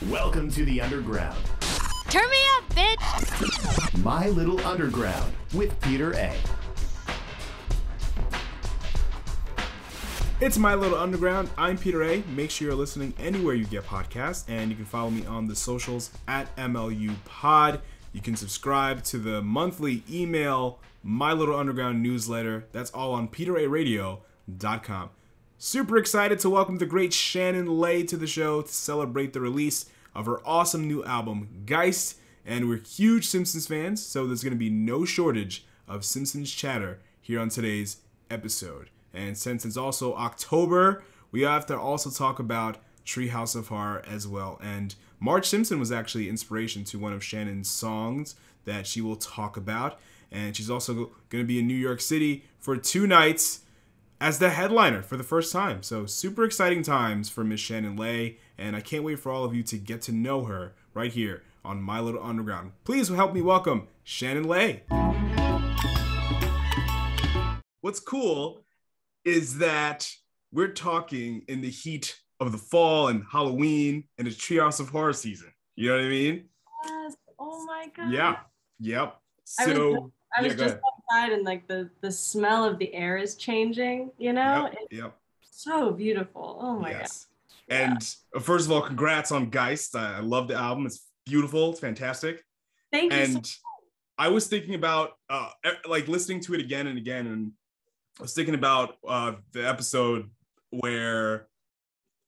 Welcome to the Underground. Turn me up, bitch! My Little Underground with Peter A. It's My Little Underground. I'm Peter A. Make sure you're listening anywhere you get podcasts, and you can follow me on the socials at MLUpod. You can subscribe to the monthly email My Little Underground newsletter. That's all on peteraradio.com. Super excited to welcome the great Shannon Lay to the show to celebrate the release of her awesome new album, Geist. And we're huge Simpsons fans, so there's going to be no shortage of Simpsons chatter here on today's episode. And since it's also October, we have to also talk about Treehouse of Horror as well. And Marge Simpson was actually inspiration to one of Shannon's songs that she will talk about. And she's also going to be in New York City for 2 nights as the headliner for the first time. So super exciting times for Miss Shannon Lay, and I can't wait for all of you to get to know her right here on My Little Underground. Please help me welcome Shannon Lay. What's cool is that we're talking in the heat of the fall and Halloween and the Treehouse of Horror season. You know what I mean? Yes. Oh my God. Yeah. Yep. I was just outside and like the smell of the air is changing, you know? Yep. So beautiful. Oh my God. Yeah. And first of all, congrats on Geist. I love the album. It's beautiful. It's fantastic. Thank you. And I was thinking about like listening to it again and again, and I was thinking about the episode where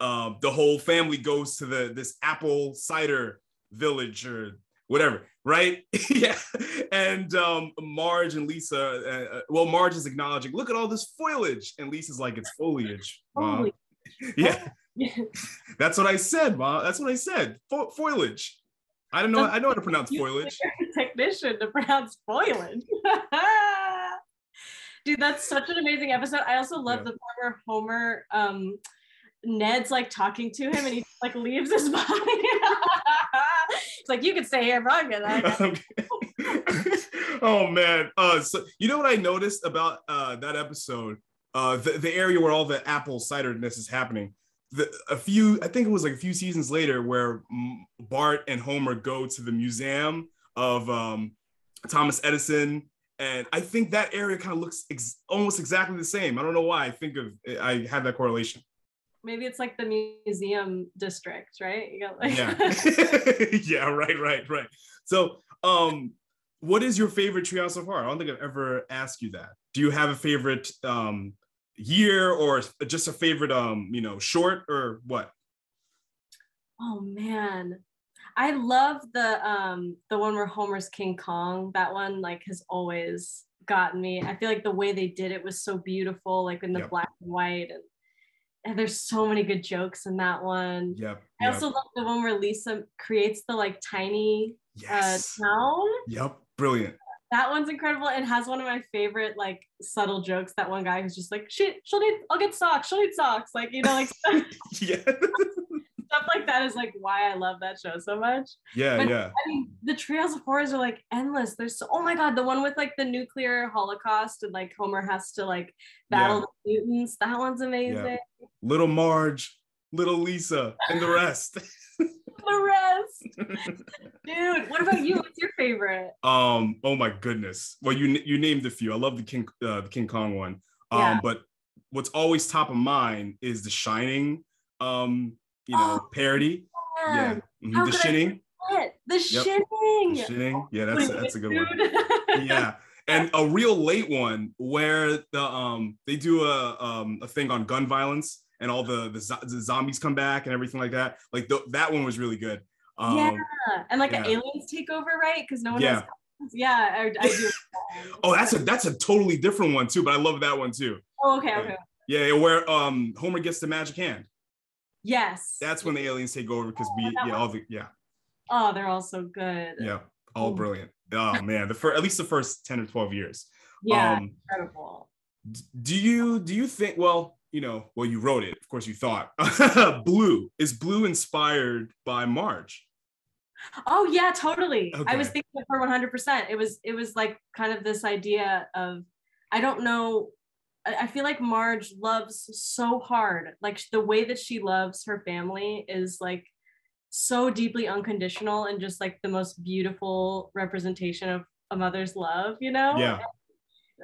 the whole family goes to this apple cider village or whatever, right? Yeah. And Marge and Lisa, Marge is acknowledging, look at all this foliage. And Lisa's like, it's foliage, Mom. Yeah. That's what I said, Mom. That's what I said. Foliage. I know how to pronounce foliage. Technician to pronounce foliage. Dude, that's such an amazing episode. I also love the part where Homer, Ned's like talking to him and he like leaves his body. It's like, you can stay here, but I'm gonna. Oh man. So you know what I noticed about that episode? The area where all the apple ciderness is happening. I think it was like a few seasons later where Bart and Homer go to the museum of Thomas Edison. And I think that area kind of looks almost exactly the same. I don't know why I had that correlation. Maybe it's like the museum district, right? You got like yeah, right. So, what is your favorite Treehouse of Horror? I don't think I've ever asked you that. Do you have a favorite year or just a favorite short or what? Oh man, I love the one where Homer's King Kong. That one like has always gotten me. I feel like the way they did it was so beautiful, like in the black and white, and there's so many good jokes in that one. I also love the one where Lisa creates the like tiny town. Brilliant. That one's incredible and has one of my favorite like subtle jokes. That one guy who's just like, shit, I'll get socks. She'll need socks. Like, you know, like stuff like that is like why I love that show so much. I mean, the Treehouse of Horrors are like endless. Oh my God, the one with like the nuclear holocaust and like Homer has to like battle the mutants. That one's amazing. Little Marge, little Lisa, and the rest. Dude, what about you? What's your favorite? Oh my goodness. Well, you named a few. I love the King Kong one. But what's always top of mind is the Shining parody. The Shining. The Shining. Yeah, that's a good one. Yeah. And a real late one where they do a thing on gun violence and all the zombies come back and everything like that. Like that one was really good. And like aliens take over, right? Because no one has guns. I do. Oh, that's a totally different one too, but I love that one too. Oh, okay. Yeah, where Homer gets the magic hand. Yes. That's when the aliens take over because Oh, they're all so good. Yeah, all brilliant. Oh man, at least the first 10 or 12 years. Yeah, incredible. Do you think? Well, you wrote it. Of course, you thought. Is Blue inspired by Marge? Oh yeah, totally. Okay. I was thinking of her 100%. It was like kind of this idea of, I don't know. I feel like Marge loves so hard. Like the way that she loves her family is like so deeply unconditional and just like the most beautiful representation of a mother's love, you know? Yeah.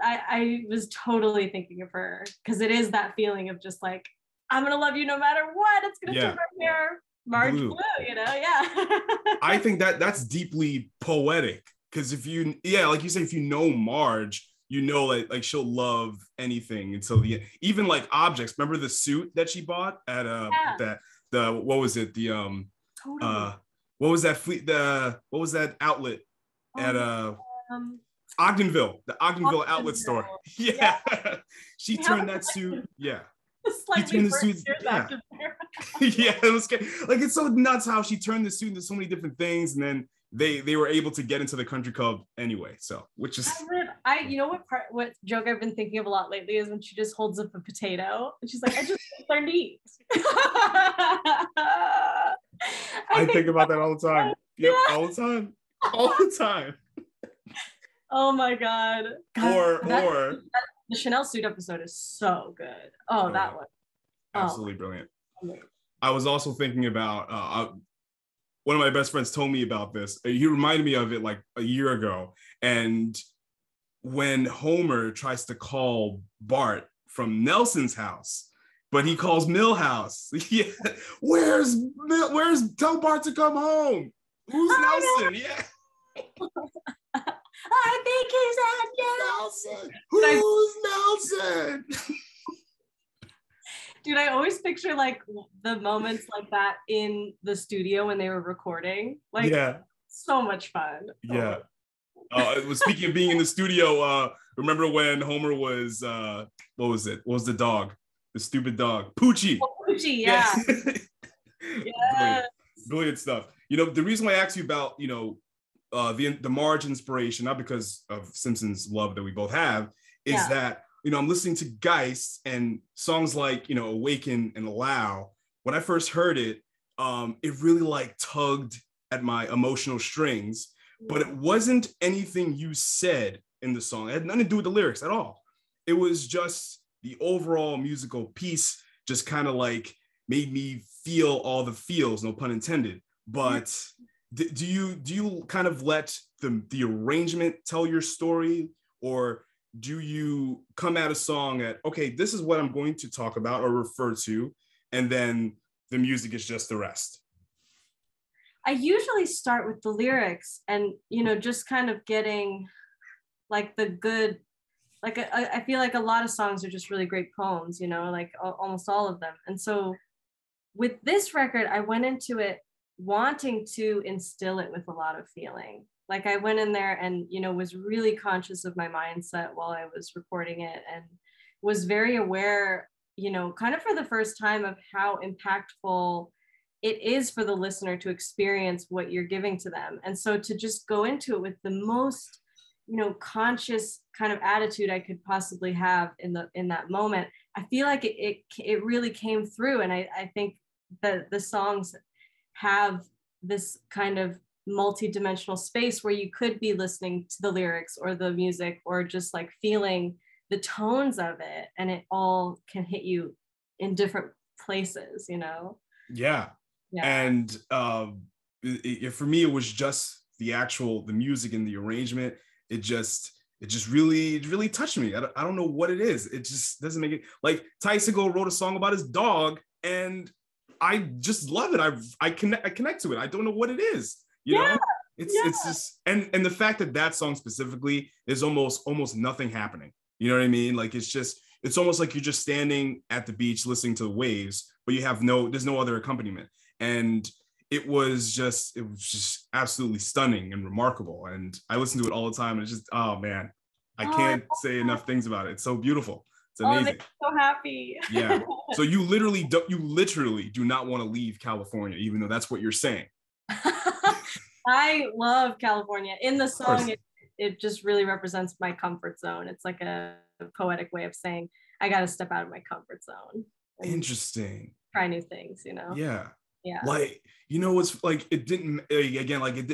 I was totally thinking of her because it is that feeling of just like, I'm gonna love you no matter what. It's gonna turn my hair Marge blue, you know? Yeah. I think that's deeply poetic because if you, like you say, if you know Marge, you know like she'll love anything until the end. Even like objects. Remember the suit that she bought at what was it? The totally. what was that what was that outlet at Ogdenville, the Ogdenville outlet store. Yeah. She turned that suit. Yeah. She turned the suit. Yeah. Yeah, it was like, it's so nuts how she turned the suit into so many different things, and then they were able to get into the country club anyway. So, which is you know what joke I've been thinking of a lot lately is when she just holds up a potato and she's like, I just learned to eat. I think about that all the time. Yep, yeah. All the time. Oh my god. Or the Chanel suit episode is so good. Oh, that one. Absolutely brilliant. I was also thinking about one of my best friends told me about this. He reminded me of it like a year ago. And when Homer tries to call Bart from Nelson's house, but he calls Millhouse. Yeah. Where's tell Bart to come home? Who's Nelson? Yeah. I think he's at Nelson. Who's Nelson? Dude, I always picture like the moments like that in the studio when they were recording. Like, so much fun. Yeah. Speaking of being in the studio, remember when Homer was what was it? What was the dog? The stupid dog, Poochie. Oh, Poochie, yeah. Yeah. Brilliant stuff. You know, the reason why I asked you about, you know, the Marge inspiration, not because of Simpsons love that we both have, is that, you know, I'm listening to Geist and songs like, you know, Awaken and Allow. When I first heard it, it really like tugged at my emotional strings, but it wasn't anything you said in the song. It had nothing to do with the lyrics at all. It was just the overall musical piece just kind of like made me feel all the feels, no pun intended. But do you kind of let the arrangement tell your story, or do you come at a song at, okay, this is what I'm going to talk about or refer to, and then the music is just the rest? I usually start with the lyrics and, you know, just kind of getting like the good, like I feel like a lot of songs are just really great poems, you know, like almost all of them. And so with this record, I went into it wanting to instill it with a lot of feeling. Like I went in there and, you know, was really conscious of my mindset while I was recording it, and was very aware, you know, kind of for the first time, of how impactful it is for the listener to experience what you're giving to them. And so to just go into it with the most, you know, conscious kind of attitude I could possibly have in that moment, I feel like it really came through. And I think that the songs have this kind of multi-dimensional space where you could be listening to the lyrics or the music or just like feeling the tones of it, and it all can hit you in different places, you know? Yeah. And for me, it was just the music and the arrangement. It just really touched me. I don't know what it is. It just doesn't make it, like Ty Segall wrote a song about his dog, and I just love it. I connect to it. I don't know what it is. You know, it's just, and the fact that song specifically is almost nothing happening. You know what I mean? Like it's almost like you're just standing at the beach listening to the waves, but there's no other accompaniment. And it was just absolutely stunning and remarkable. And I listen to it all the time. And it's just, oh man, I can't say enough things about it. It's so beautiful. It's amazing. Oh, so happy. Yeah. So you literally do not want to leave California, even though that's what you're saying. I love California. In the song, it just really represents my comfort zone. It's like a poetic way of saying I got to step out of my comfort zone. Interesting. Try new things, you know? Yeah. Yeah. Like, you know, it's like, it didn't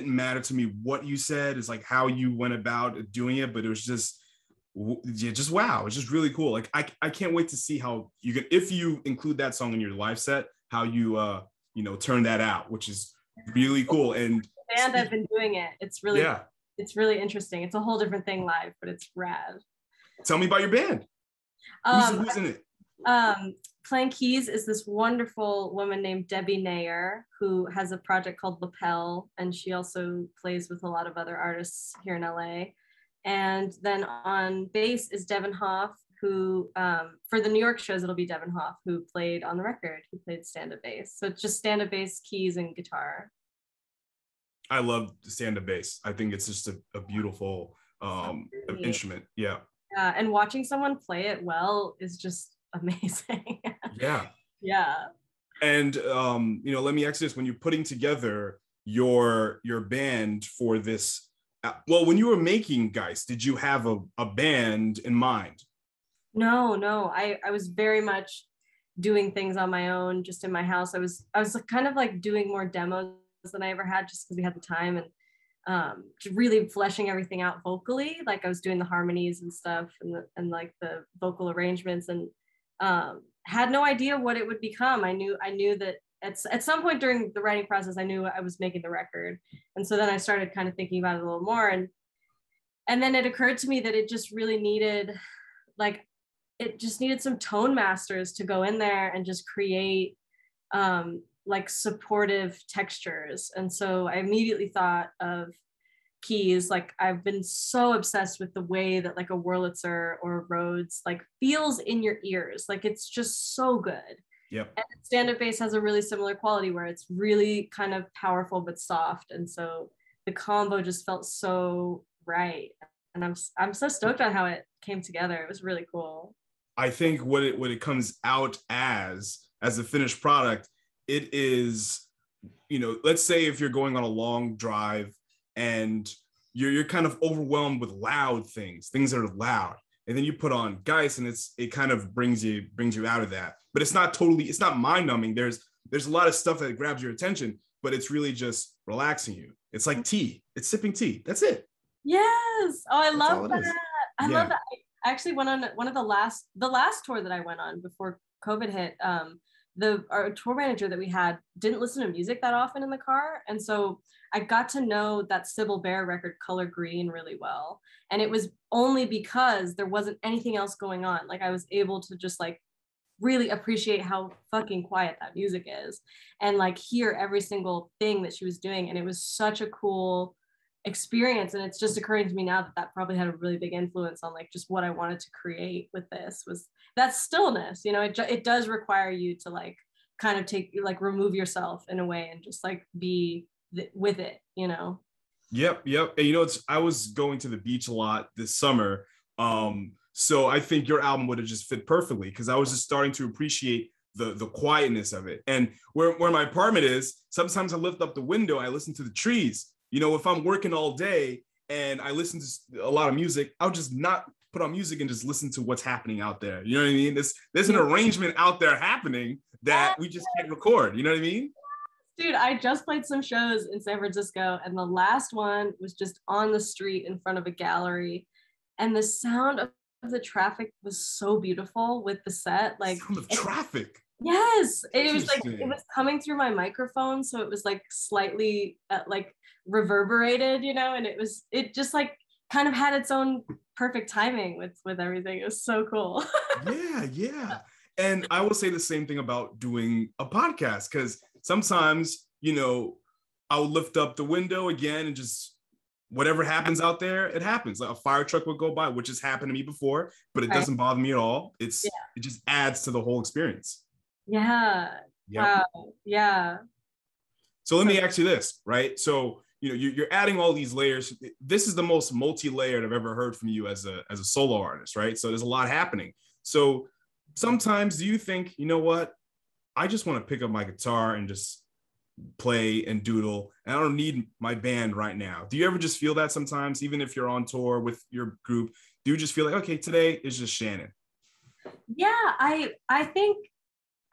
matter to me what you said. It's like how you went about doing it, but it was just wow. It's just really cool. Like, I can't wait to see how you can, if you include that song in your live set, how you, turn that out, which is Really cool. And I've been doing it. It's really, yeah. it's really interesting. It's a whole different thing live, but it's rad. Tell me about your band. Who's in it? Playing keys is this wonderful woman named Debbie Nayer, who has a project called Lapel, and she also plays with a lot of other artists here in LA. And then on bass is Devin Hoff, who, for the New York shows, it'll be Devin Hoff, who played on the record, who played stand-up bass. So it's just stand-up bass, keys, and guitar. I love stand-up bass. I think it's just a beautiful instrument. Yeah. And watching someone play it well is just amazing. Yeah. Yeah. And let me ask you this: when you're putting together your band for this, when you were making Geist, did you have a band in mind? No. I was very much doing things on my own, just in my house. I was kind of like doing more demos than I ever had, just because we had the time, and really fleshing everything out vocally. Like I was doing the harmonies and stuff, and like the vocal arrangements, and had no idea what it would become. I knew that at some point during the writing process, I knew I was making the record, and so then I started kind of thinking about it a little more, and then it occurred to me that it just really needed, some tone masters to go in there and just create like supportive textures. And so I immediately thought of keys. Like I've been so obsessed with the way that like a Wurlitzer or a Rhodes like feels in your ears. Like it's just so good. Yep. And stand-up bass has a really similar quality where it's really kind of powerful but soft. And so the combo just felt so right. And I'm so stoked on how it came together. It was really cool. I think what it comes out as the finished product, it is, let's say if you're going on a long drive and you're kind of overwhelmed with loud things that are loud, and then you put on Geist and it kind of brings you out of that. But it's not mind numbing. There's a lot of stuff that grabs your attention, but it's really just relaxing you. It's like tea. It's sipping tea. That's it. Yes. Oh, I love that. I love that. I actually went on one of the last tour that I went on before COVID hit. Our tour manager that we had didn't listen to music that often in the car. And so I got to know that Sybil Bear record, Color Green, really well. And it was only because there wasn't anything else going on. Like I was able to just like really appreciate how fucking quiet that music is and like hear every single thing that she was doing. And it was such a cool experience. And it's just occurring to me now that probably had a really big influence on like just what I wanted to create with this, was that stillness. It does require you to like kind of remove yourself in a way and just like be with it. Yep. And I was going to the beach a lot this summer, so I think your album would have just fit perfectly, because I was just starting to appreciate the quietness of it. And where my apartment is, sometimes I lift up the window, I listen to the trees. If I'm working all day and I listen to a lot of music, I'll just not put on music and just listen to what's happening out there. You know what I mean? There's an arrangement out there happening that we just can't record. You know what I mean? Dude, I just played some shows in San Francisco, and the last one was just on the street in front of a gallery. And the sound of the traffic was so beautiful with the set. Like sound of traffic. Yes. It was like, it was coming through my microphone. So it was like slightly like reverberated, and it just like kind of had its own perfect timing with everything. It was so cool. Yeah. And I will say the same thing about doing a podcast, because sometimes, I'll lift up the window again and just whatever happens out there, it happens. Like a fire truck would go by, which has happened to me before, but it doesn't bother me at all. It just adds to the whole experience. Yeah. Yep. Wow. Yeah. So let me ask you this, right? So, you're adding all these layers. This is the most multi-layered I've ever heard from you as a solo artist, right? So there's a lot happening. So sometimes do you think, what? I just want to pick up my guitar and just play and doodle, and I don't need my band right now. Do you ever just feel that sometimes, even if you're on tour with your group? Do you just feel like, okay, today is just Shannon? Yeah, I think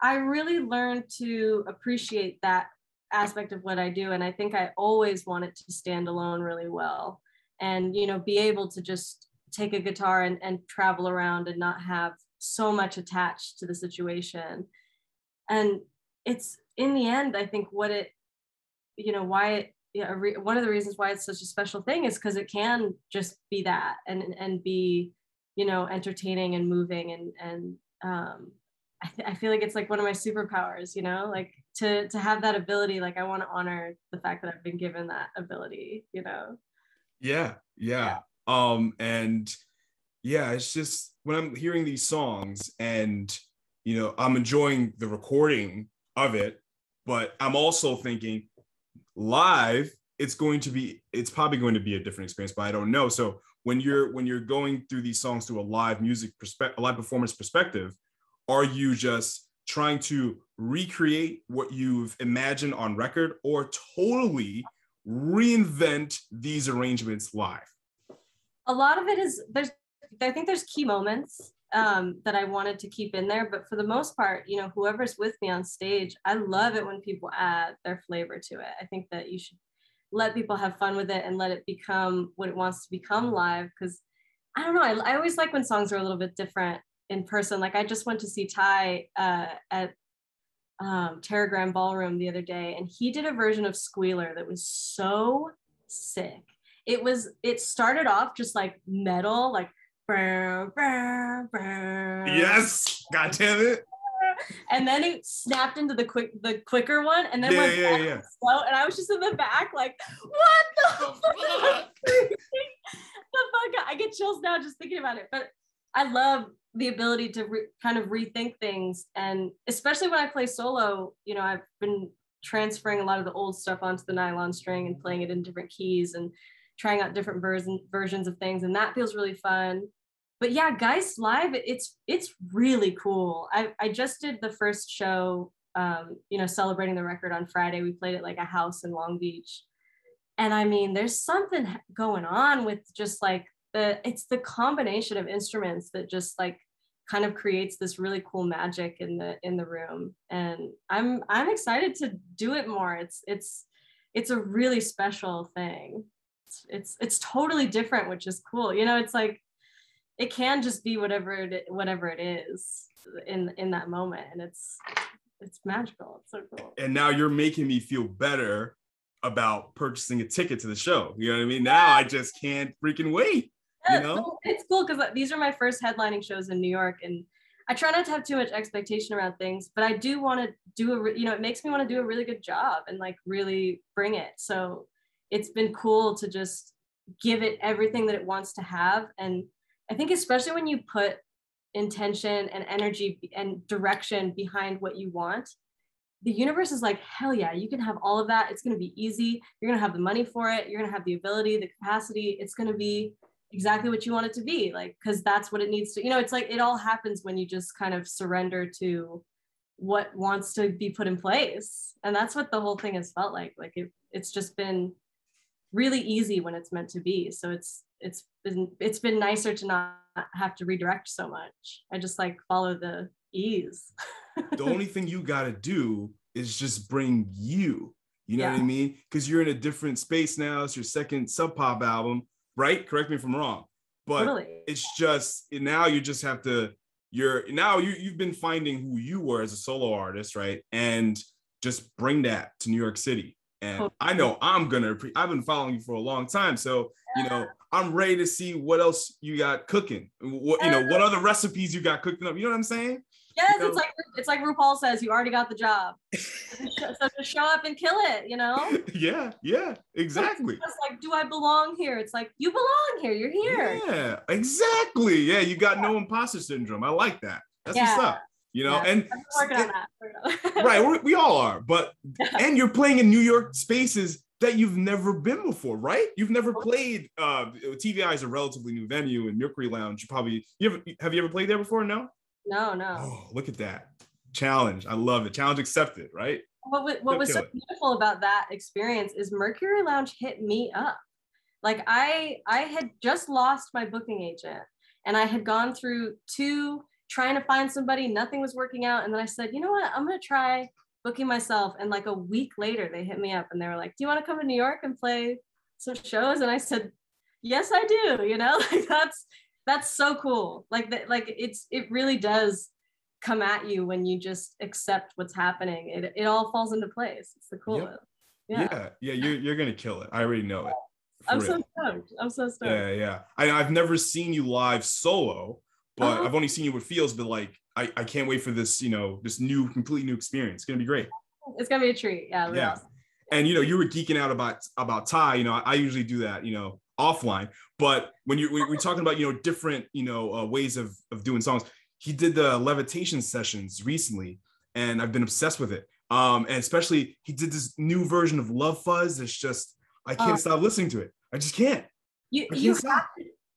I really learned to appreciate that aspect of what I do. And I think I always wanted to stand alone really well and, be able to just take a guitar and travel around and not have so much attached to the situation. And it's in the end, I think what it why one of the reasons why it's such a special thing is because it can just be that and be, entertaining and moving and I feel like it's like one of my superpowers, like to have that ability. Like I want to honor the fact that I've been given that ability, Yeah. And yeah, it's just when I'm hearing these songs and, I'm enjoying the recording of it, but I'm also thinking live, it's probably going to be a different experience, but I don't know. So when you're going through these songs through a live performance perspective, are you just trying to recreate what you've imagined on record or totally reinvent these arrangements live? A lot of it is I think there's key moments that I wanted to keep in there, but for the most part, whoever's with me on stage, I love it when people add their flavor to it. I think that you should let people have fun with it and let it become what it wants to become live. Because I don't know, I always like when songs are a little bit different in person. Like I just went to see Ty at Terragram Ballroom the other day, and he did a version of Squealer that was so sick. It started off just like metal, like yes, god damn it, and then it snapped into the quicker one, and then went back slow, and I was just in the back like, what the fuck? I get chills now just thinking about it. But I love the ability to kind of rethink things, and especially when I play solo, I've been transferring a lot of the old stuff onto the nylon string and playing it in different keys and trying out different versions of things, and that feels really fun. But yeah, Geist live, it's really cool. I just did the first show, celebrating the record on Friday. We played at like a house in Long Beach, and I mean, there's something going on with just like it's the combination of instruments that just like kind of creates this really cool magic in the room, and I'm excited to do it more. It's a really special thing. It's totally different, which is cool. It's like it can just be whatever it is in that moment, and it's magical. It's so cool. And now you're making me feel better about purchasing a ticket to the show. You know what I mean? Now I just can't freaking wait. Yeah, it's cool because these are my first headlining shows in New York, and I try not to have too much expectation around things, but I do want to do it makes me want to do a really good job and like really bring it. So it's been cool to just give it everything that it wants to have. And I think especially when you put intention and energy and direction behind what you want, the universe is like, hell yeah, you can have all of that. It's going to be easy. You're going to have the money for it. You're going to have the ability, the capacity. It's going to be exactly what you want it to be, like, because that's what it needs to, it's like it all happens when you just kind of surrender to what wants to be put in place. And that's what the whole thing has felt like it's just been really easy when it's meant to be. So it's been nicer to not have to redirect so much. I just like follow the ease. The only thing you got to do is just bring you know what I mean? Because you're in a different space now. It's your second Sub Pop album, right? Correct me if I'm wrong, but totally. It's just now you just have to. You've been finding who you were as a solo artist, right? And just bring that to New York City. And totally. I know I've been following you for a long time, so I'm ready to see what else you got cooking. What other recipes you got cooking up? You know what I'm saying? Yes, it's like RuPaul says, you already got the job. So just show up and kill it, Yeah, exactly. It's like, do I belong here? It's like, you belong here. You're here. Yeah, exactly. Yeah, you got no imposter syndrome. I like that. That's what's up. And I'm working on that. Right, we all are. But and you're playing in New York spaces that you've never been before, right? You've never played. TVI is a relatively new venue, and Mercury Lounge. Have you ever played there before? No. No. Oh, look at that challenge! I love it. Challenge accepted, right? What was so beautiful about that experience is Mercury Lounge hit me up. Like I had just lost my booking agent, and I had gone through 2 trying to find somebody. Nothing was working out, and then I said, you know what? I'm gonna try booking myself. And like a week later, they hit me up, and they were like, do you want to come to New York and play some shows? And I said, yes, I do. Like that's so cool. Like that, it really does come at you when you just accept what's happening. It all falls into place. It's the coolest. Yeah. Yeah, you're gonna kill it. I already know it. For I'm real. so stoked. I'm so stoked. Yeah. I've never seen you live solo, but I've only seen you with Fields. But like, I can't wait for this, this completely new experience. It's gonna be great. It's gonna be a treat. Yeah, really Yeah. awesome. And you were geeking out about Ty. I usually do that, offline. But when we're talking about different ways of doing songs, he did the levitation sessions recently, and I've been obsessed with it. And especially he did this new version of Love Fuzz. It's just I can't stop listening to it. I just can't. You have to,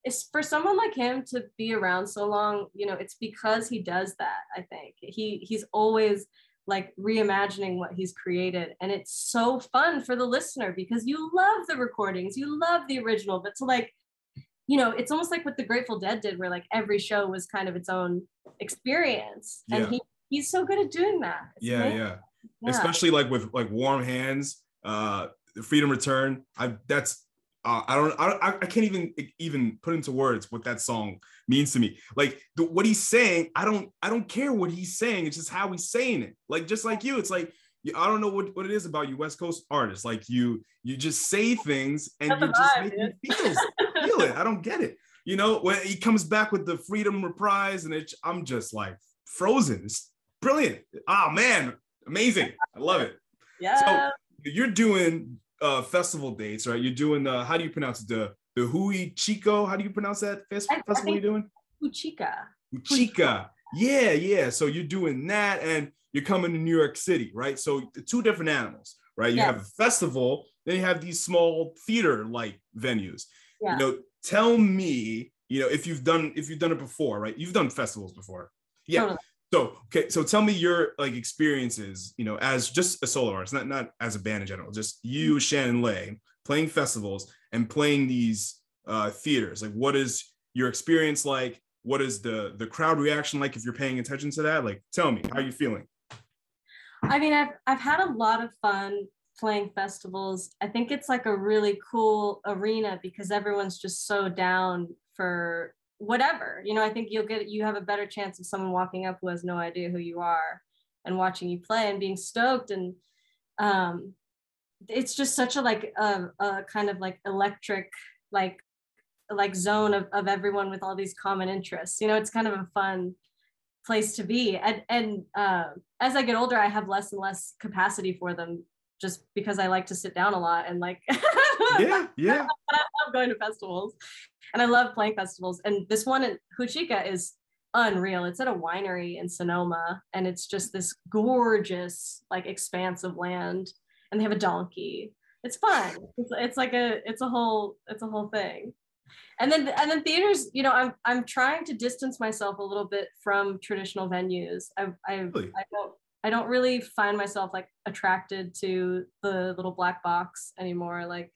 it's for someone like him to be around so long. It's because he does that. I think he's always like reimagining what he's created, and it's so fun for the listener because you love the recordings, you love the original, but to like, it's almost like what the Grateful Dead did, where like every show was kind of its own experience, and he's so good at doing that. It's amazing. Yeah. Especially like with like Warm Hands, the Freedom Return. I can't even put into words what that song means to me. Like what he's saying, I don't care what he's saying. It's just how he's saying it. Like just like you, it's like I don't know what it is about you West Coast artists. Like you just say things and you just make me feel it. I don't get it. When he comes back with the Freedom Reprise, and I'm just like frozen. It's brilliant. Oh man, amazing. I love it. Yeah. So you're doing festival dates, right? You're doing how do you pronounce it? The Hui Chico. How do you pronounce that festival you're doing? Huchica. Yeah. So you're doing that, and you're coming to New York City, right? So the two different animals, right? You have a festival, then you have these small theater-like venues. Yeah. Tell me, if you've done it before, right? You've done festivals before. Yeah. Totally. So tell me your like experiences, as just a solo artist, not as a band in general, just you, Shannon Lay, playing festivals and playing these theaters. Like, what is your experience like? What is the crowd reaction like if you're paying attention to that? Like, tell me, how are you feeling? I mean, I've had a lot of fun playing festivals. I think it's like a really cool arena because everyone's just so down for whatever. I think you have a better chance of someone walking up who has no idea who you are and watching you play and being stoked. And it's just such a kind of like electric like zone of everyone with all these common interests. It's kind of a fun place to be. And as I get older, I have less and less capacity for them just because I like to sit down a lot and like yeah. But I love going to festivals and I love playing festivals. And this one in Huchica is unreal. It's at a winery in Sonoma, and it's just this gorgeous like expanse of land, and they have a donkey. It's fun. It's a whole thing. And then theaters, I'm trying to distance myself a little bit from traditional venues. I don't really find myself like attracted to the little black box anymore. Like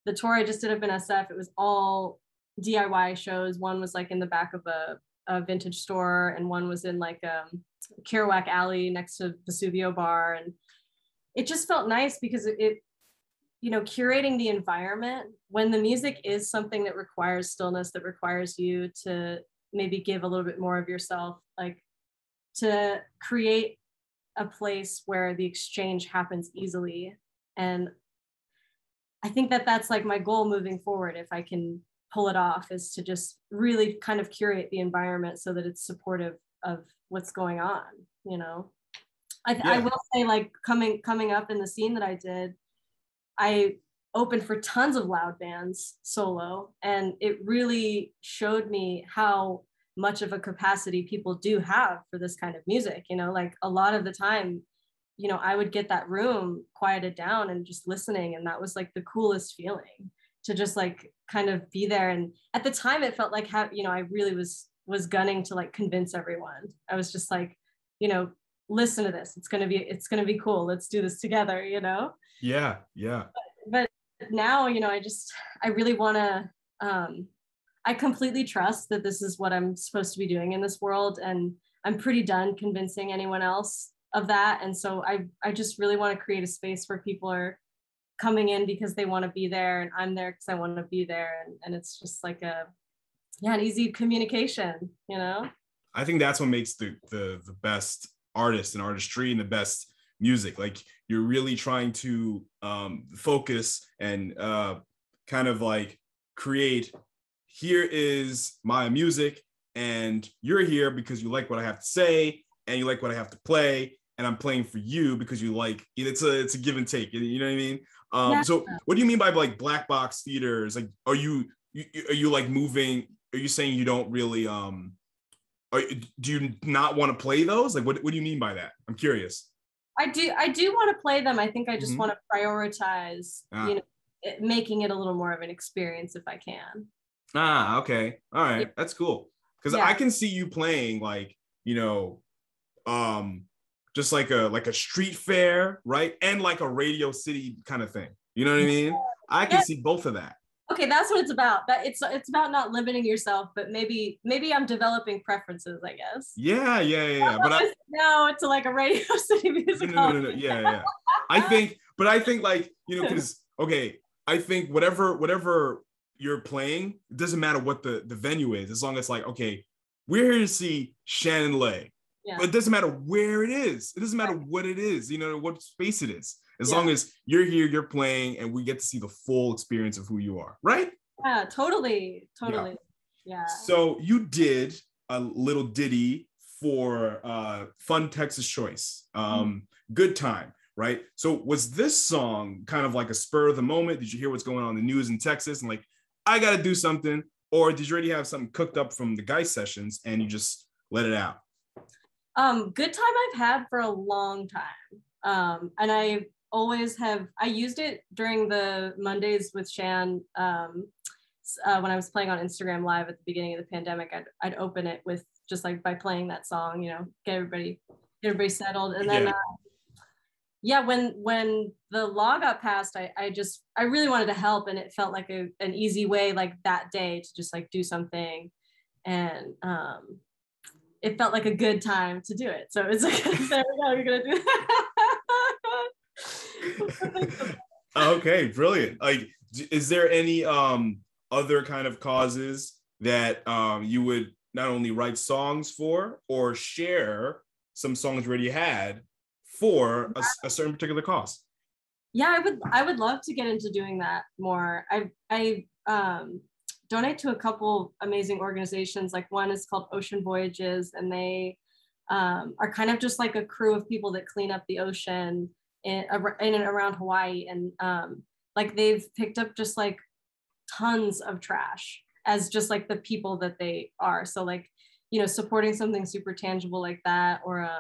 the tour I just did of NSF, it was all DIY shows. One was like in the back of a vintage store, and one was in like Kerouac Alley next to Vesuvio Bar. And it just felt nice because it curating the environment when the music is something that requires stillness, that requires you to maybe give a little bit more of yourself, like to create a place where the exchange happens easily. And I think that's like my goal moving forward, if I can pull it off, is to just really kind of curate the environment so that it's supportive of what's going on. I will say, like coming up in the scene that I did, I opened for tons of loud bands solo, and it really showed me how much of a capacity people do have for this kind of music. Like a lot of the time, I would get that room quieted down and just listening, and that was like the coolest feeling, to just like kind of be there. And at the time it felt like how I really was gunning to like convince everyone. I was just like, listen to this, it's gonna be cool, let's do this together. Yeah. But now, I really want to, I completely trust that this is what I'm supposed to be doing in this world, and I'm pretty done convincing anyone else of that. And so I just really want to create a space where people are coming in because they want to be there, and I'm there because I want to be there, and it's just like an easy communication. I think that's what makes the best artists and artistry and the best music. Like you're really trying to focus and kind of like create, here is my music and you're here because you like what I have to say and you like what I have to play, and I'm playing for you because you like it. It's a give and take, you know what I mean? Yeah. So what do you mean by like black box theaters? Like are you like moving, are you saying you don't really do you not want to play those? Like what do you mean by that? I'm curious. I do want to play them. I think I just Mm-hmm. want to prioritize, you know, making it a little more of an experience if I can. Okay. All right. Yeah. That's cool. Because Yeah. I can see you playing like, you know, just like a street fair, right? And like a Radio City kind of thing. You know what I mean? I can see both of that. Okay, that's what it's about. That it's about not limiting yourself, but maybe I'm developing preferences, I guess. Yeah. But no, to like a Radio City music hall. no. Yeah. I think like, you know, because okay, I think whatever you're playing, it doesn't matter what the venue is, as long as like, okay, we're here to see Shannon Lay. Yeah. But it doesn't matter where it is. It doesn't matter what it is, you know, what space it is. As long as you're here, you're playing, and we get to see the full experience of who you are, right? Yeah, totally. Yeah. So you did a little ditty for Fun Texas Choice, Good Time, right? So was this song kind of like a spur of the moment? Did you hear what's going on in the news in Texas and like, I got to do something? Or did you already have something cooked up from the Geist sessions and you just let it out? Good Time I've had for a long time. And I used it during the Mondays with Shan. When I was playing on Instagram Live at the beginning of the pandemic, I'd open it with just like by playing that song, you know, get everybody settled. And then when the law got passed, I really wanted to help, and it felt like an easy way like that day to just like do something. And it felt like a good time to do it. So it's like, there we go, you're gonna do that. Okay, brilliant. Like, is there any other kind of causes that you would not only write songs for or share some songs you already had for a certain particular cause? Yeah, I would love to get into doing that more. I donate to a couple amazing organizations. Like one is called Ocean Voyages, and they are kind of just like a crew of people that clean up the ocean in and around Hawaii. And like they've picked up just like tons of trash as just like the people that they are. So like, you know, supporting something super tangible like that, or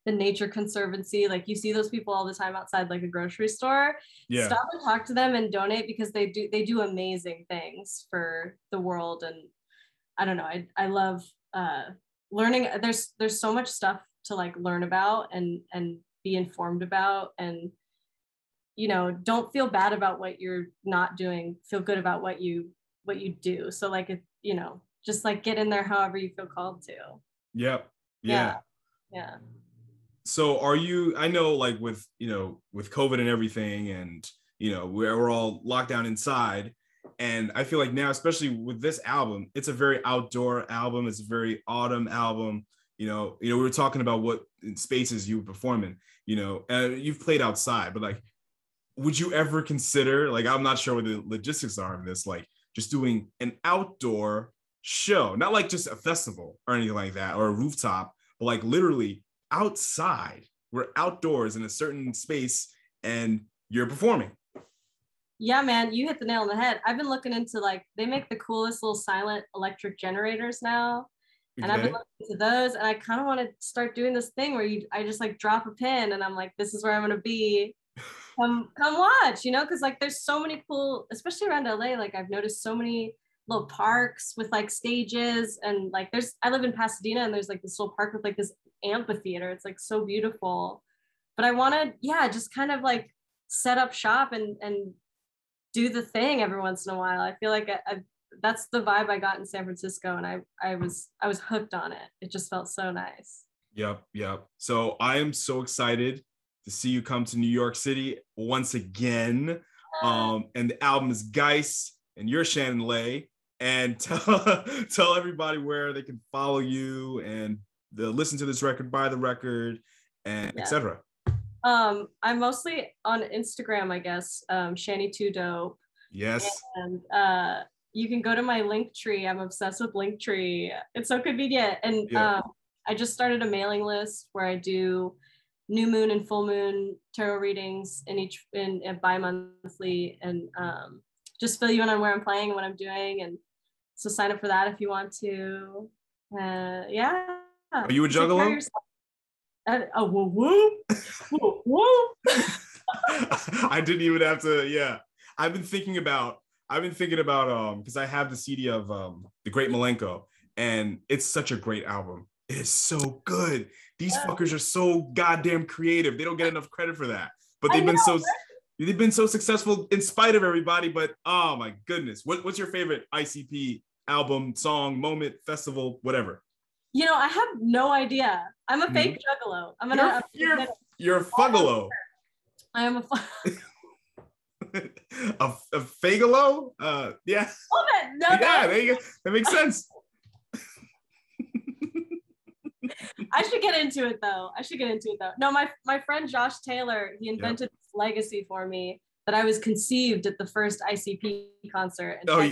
the Nature Conservancy, like you see those people all the time outside like a grocery store. Yeah. Stop and talk to them and donate, because they do amazing things for the world. And I don't know, I love learning. There's so much stuff to like learn about and be informed about, and you know, don't feel bad about what you're not doing, feel good about what you do. So like, if you know, just like get in there however you feel called to. Yep. Yeah. So are you, I know like with, you know, with COVID and everything, and, you know, we're all locked down inside. And I feel like now, especially with this album, it's a very outdoor album. It's a very autumn album. You know, we were talking about what spaces you perform in, you know, you've played outside, but like, would you ever consider, like, I'm not sure what the logistics are of this, like just doing an outdoor show, not like just a festival or anything like that, or a rooftop, but like literally outside, we're outdoors in a certain space and you're performing? Yeah, man, you hit the nail on the head. I've been looking into like, they make the coolest little silent electric generators now. And I've been looking into those, and I kind of want to start doing this thing where I just like drop a pin and I'm like, this is where I'm going to be. Come watch, you know, because like there's so many cool, especially around LA, like I've noticed so many little parks with like stages, and like I live in Pasadena, and there's like this little park with like this amphitheater. It's like so beautiful. But I want to, just kind of like set up shop and do the thing every once in a while. I feel like that's the vibe I got in San Francisco, and I was hooked on it. It just felt so nice. Yep. So I am so excited to see you come to New York City once again. And the album is Geist, and you're Shannon Lay. And tell everybody where they can follow you and listen to this record, buy the record, and etc. I'm mostly on Instagram, I guess. Shanny2Dope. Yes. And you can go to my Linktree. I'm obsessed with Linktree. It's so convenient. And I just started a mailing list where I do new moon and full moon tarot readings in bi-monthly, and just fill you in on where I'm playing and what I'm doing. And so sign up for that if you want to. Yeah. Are you a juggalo? Oh, woo woo. Woo woo. I didn't even have to. Yeah, I've been thinking about because I have the CD of the Great Milenko, and it's such a great album. It is so good. These fuckers are so goddamn creative. They don't get enough credit for that, but they've been so successful in spite of everybody. But oh my goodness, what's your favorite ICP album, song, moment, festival, whatever? You know, I have no idea. I'm a fake juggalo. You're a fuggalo. I am a a fagalo? Yeah. Love it. No, yeah, there you go. That makes sense. I should get into it though. No, my friend Josh Taylor, he invented this legacy for me that I was conceived at the first ICP concert. And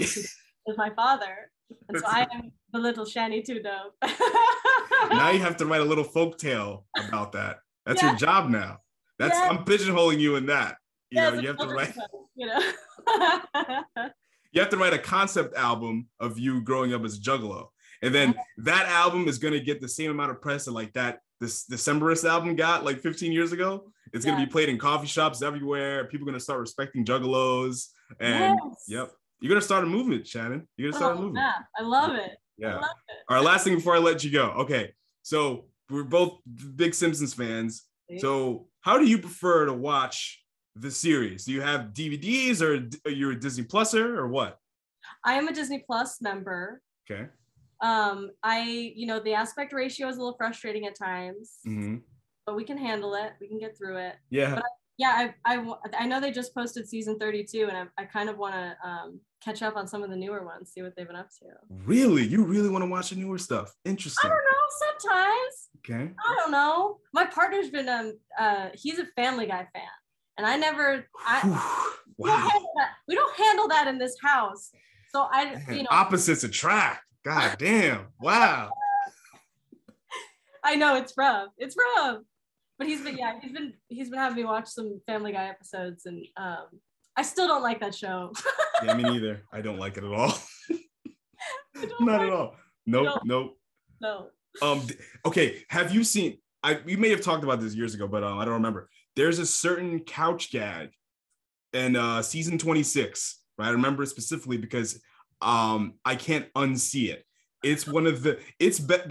with my father. And so I am the little Shanny2Dope. Now you have to write a little folk tale about that. That's your job now. I'm pigeonholing you in that. You know, you have to write. You have to write a concept album of you growing up as a juggalo, and then that album is going to get the same amount of press that like this Decemberist album got like 15 years ago. It's going to be played in coffee shops everywhere. People are going to start respecting juggalos, and you're going to start a movement, Shannon. You're going to start a movement. I love it. Yeah. I love it. All right, last thing before I let you go. Okay, so we're both big Simpsons fans. So how do you prefer to watch the series? Do you have DVDs, or you're a Disney Pluser, or what? I am a Disney Plus member. Okay. The aspect ratio is a little frustrating at times, but we can handle it. We can get through it. Yeah. But I know they just posted season 32, and I kind of want to catch up on some of the newer ones, see what they've been up to. Really? You really want to watch the newer stuff? Interesting. I don't know. Sometimes. Okay. I don't know. My partner's been he's a Family Guy fan, and we don't handle that in this house. So opposites attract. God damn. Wow. I know it's rough. But he's been having me watch some Family Guy episodes, and I still don't like that show. Yeah, me neither. I don't like it at all. Not at all. Nope. No. Okay. Have you seen? We may have talked about this years ago, but I don't remember. There's a certain couch gag in season 26. Right? I remember it specifically because I can't unsee it. It's one of the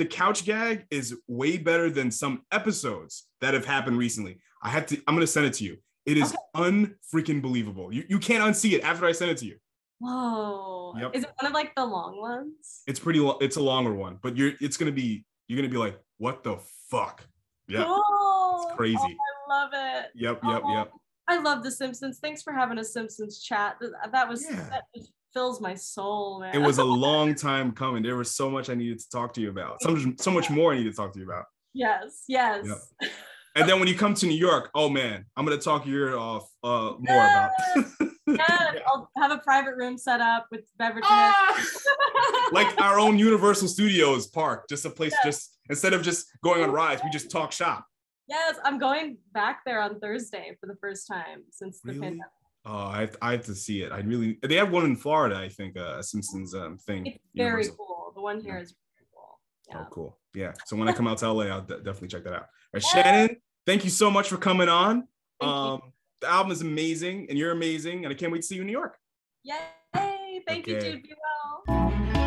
couch gag is way better than some episodes that have happened recently. I'm going to send it to you. It is unfreaking believable. You can't unsee it after I send it to you. Whoa. Yep. Is it one of like the long ones? It's pretty long. It's a longer one, but you're going to be like, what the fuck? Yeah. Cool. It's crazy. Oh, I love it. Yep. I love The Simpsons. Thanks for having a Simpsons chat. That just fills my soul, man. It was a long time coming. There was so much I needed to talk to you about. So much more I needed to talk to you about. Yes. Yep. And then when you come to New York, oh man, I'm gonna talk your ear off more about. Yeah, I'll have a private room set up with beverages. Like our own Universal Studios park, just a place. Just instead of just going on rides, we just talk shop. Yes, I'm going back there on Thursday for the first time since the pandemic. Oh, I have to see it. They have one in Florida, I think, a Simpsons thing. It's very cool. The one here is very cool. Yeah. Oh, cool. Yeah. So when I come out to LA, I'll definitely check that out. All right, Shannon, thank you so much for coming on. The album is amazing, and you're amazing, and I can't wait to see you in New York. Yay! Thank you, dude. Be well.